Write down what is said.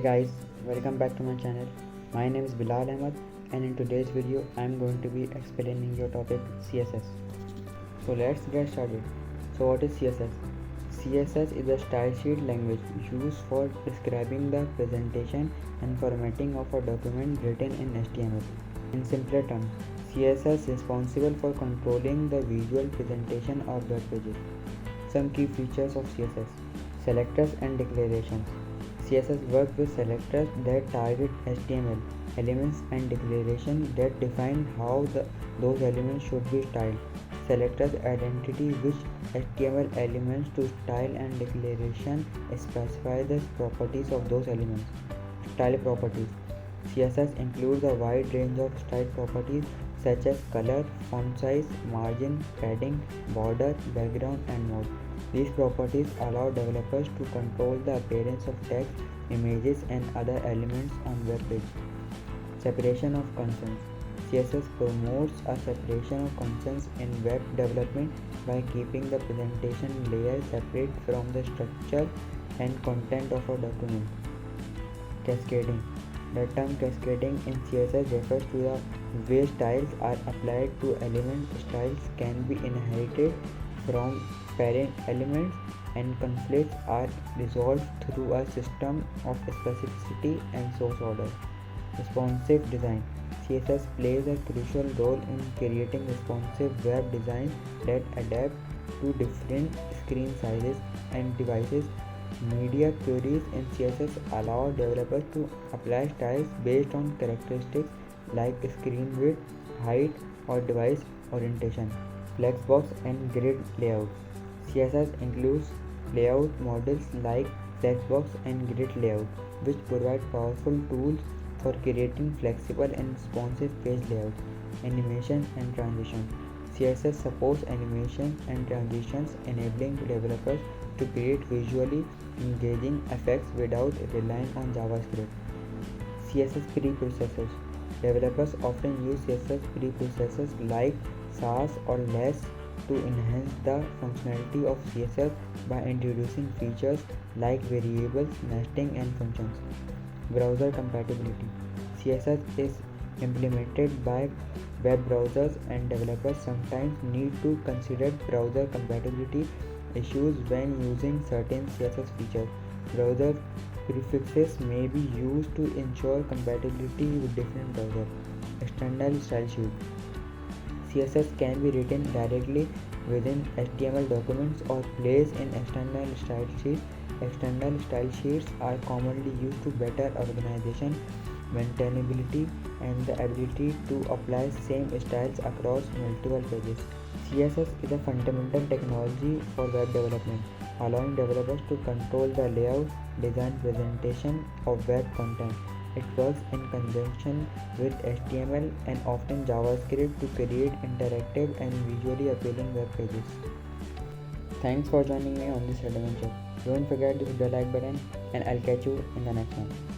Hey guys, welcome back to my channel. My name is Bilal Ahmed and in today's video I am going to be explaining your topic CSS. So let's get started. So what is CSS? CSS is a style sheet language used for describing the presentation and formatting of a document written in HTML. In simpler terms, CSS is responsible for controlling the visual presentation of web pages. Some key features of CSS: selectors and declarations. CSS works with selectors that target HTML elements and declarations that define how those elements should be styled. Selectors identity which HTML elements to style and declaration specify the properties of those elements. Style properties. CSS includes a wide range of style properties such as color, font size, margin, padding, border, background, and more. These properties allow developers to control the appearance of text, images, and other elements on web pages. Separation of concerns. CSS promotes a separation of concerns in web development by keeping the presentation layer separate from the structure and content of a document. Cascading. The term cascading in CSS refers to the way styles are applied to elements. Styles can be inherited from parent elements and conflicts are resolved through a system of specificity and source order. Responsive design. CSS plays a crucial role in creating responsive web designs that adapt to different screen sizes and devices. Media queries in CSS allow developers to apply styles based on characteristics like screen width, height, or device orientation. Flexbox and grid layout. CSS includes layout models like Flexbox and grid layout, which provide powerful tools for creating flexible and responsive page layouts. Animations and transitions. CSS supports animations and transitions, enabling developers to create visually engaging effects without relying on JavaScript. CSS preprocessors. Developers often use CSS preprocessors like Sass or Less to enhance the functionality of CSS by introducing features like variables, nesting, and functions. Browser compatibility. CSS is implemented by web browsers and developers sometimes need to consider browser compatibility issues when using certain CSS features. Browser prefixes may be used to ensure compatibility with different browsers. External style sheet. CSS can be written directly within HTML documents or placed in external style sheets. External style sheets are commonly used to better organization, maintainability, and the ability to apply same styles across multiple pages. CSS is a fundamental technology for web development, allowing developers to control the layout, design, presentation of web content. It works in conjunction with HTML and often JavaScript to create interactive and visually appealing web pages. Thanks for joining me on this adventure. Don't forget to hit the like button and I'll catch you in the next one.